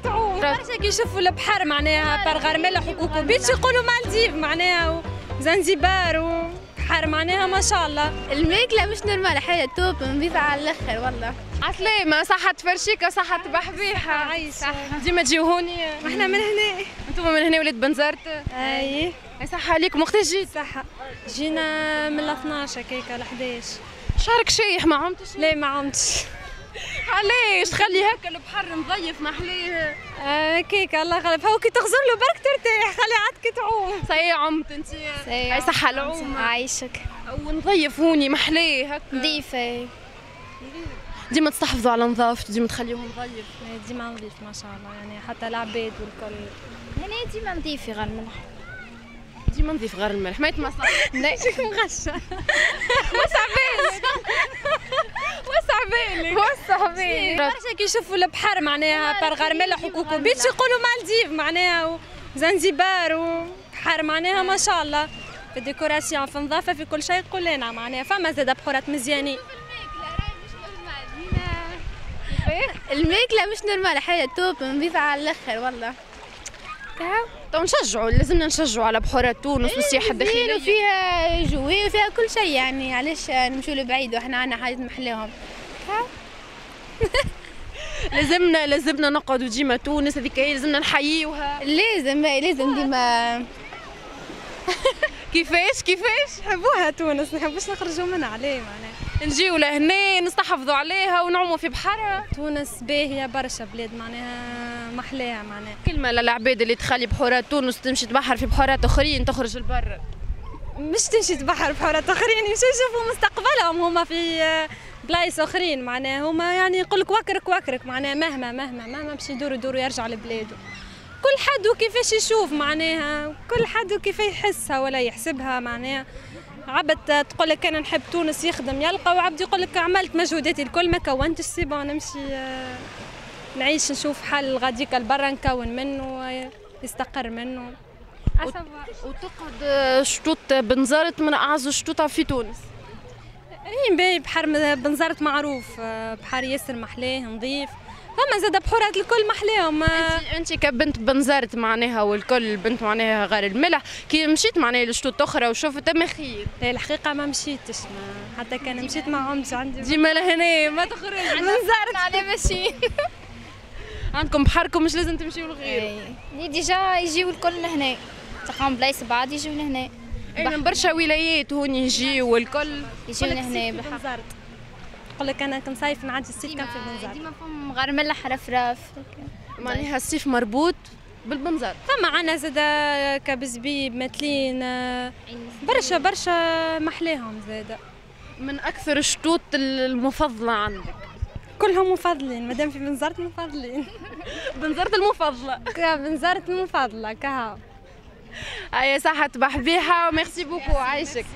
تعوم. برشا كي يشوفوا البحر معناها برغار ملح وكوكو بيتش يقولوا مالديف معناها وزنزبار وبحر معناها ما شاء الله. الماكلة مش نورمال، حاجة توب نظيفة على الآخر والله. عسلامة، صحة فرشيكة، صحة بحبيحة. عايشة. ديما تجيو هوني؟ احنا من هنا. انتم من هنا ولاد بنزرت؟ اي صحة عليكم. وقتاش جيت؟ صحة. جينا من 12 هكاكا ل 11. شهرك شايح ما عمتش؟ لا ما عمتش. علاش؟ خلي هكا البحر نظيف محليه. هكاكا الله غالب، هاو كي تغزر له برك ترتاح، خلي عاد تعوم. صحيح عمت انت؟ هاي صحة العوم. عايشك. ونظيف هوني محليه هكا نظيفة. ديما تستحفظوا على نظافته، ديما تخليوه نظيف. ديما نظيف ما شاء الله، يعني حتى العباد والكل. هنا ديما نظيف غير الملح. ديما نظيف غير الملح ما يتمسح. لا مغشة. وسع بالك. وسع بالك. وسع بالك. برشا كي يشوفوا البحر معناها برغار ملح وكوكو بيتش يقولوا مالديف معناها وزنزبار وبحر معناها ما شاء الله. في الديكوراسيون في النظافة في كل شيء كلنا معناها فما زاد بحورات مزيانين. الماكلة مش نورمال، حاجة توب نظيفة على الآخر والله. تو نشجعوا، لازمنا نشجعوا على بحورات تونس والسياحة الداخلية. وفيها جوي وفيها كل شيء، يعني علاش نمشوا لبعيد واحنا عندنا حاجة محلاهم. لازمنا نقعدوا ديما تونس هذيك هي لازمنا نحييوها. لازم ديما. كيفاش نحبوها تونس، نحبوش نخرجوا منها عليه معناها. نجيو لهنا نستحفظوا عليها ونعوموا في بحرها. تونس باهية برشا بلاد معناها محلاها معناها. كلمة للعباد اللي تخلي بحورات تونس تمشي تبحر في بحورات اخرين تخرج لبرا. مش تمشي تبحر بحورات اخرين، يمشيو يشوفوا مستقبلهم هما في بلايص اخرين معناها. هما يعني يقول لك وكرك معناها مهما باش يدوروا يرجع لبلاده. كل حد وكيفاش يشوف معناها، كل حد وكيف يحسها ولا يحسبها معناها. عبد تقول لك انا نحب تونس يخدم يلقى، وعبد يقول لك عملت مجهوداتي الكل ما كونتش سيبون نمشي نعيش نشوف حل غاديك لبرا نكون منه يستقر منه. وتقعد شطوط بنزرت من اعز الشطوط في تونس. باهي بحر بنزرت معروف، بحر ياسر محلاه نظيف. فما زاد بحورات الكل محلاهم. انت كبنت بنزرت معناها والكل البنت معناها غير الملح، كي مشيت معناها لشطوط اخرى وشفت ما خير. لا الحقيقه ما مشيتش، حتى كان مشيت ما عمتش عندي. ديما لهنا ما تخرج. بنزرت على ماشيين. عندكم بحركم مش لازم تمشيو لغير. ديجا يجيو الكل لهنا، تلقاهم بلايص بعض يجيو لهنا. من برشا ولايات هون يجيو والكل يجيو لهنا بنزرت. يقول لك انا كنصيف نعدي الصيف كان في بنزرت. ديما فهم غير ملح رفراف. معناها الصيف مربوط بالبنزرت. فما عنا زاد كبزبيب متلين برشا محلاهم زاد. من اكثر الشطوط المفضله عندك؟ كلهم مفضلين مادام في بنزرت مفضلين. بنزرت المفضله. بنزرت المفضله كهو. هيا صحة بحبيحة وميرسي بوكو. عايشك.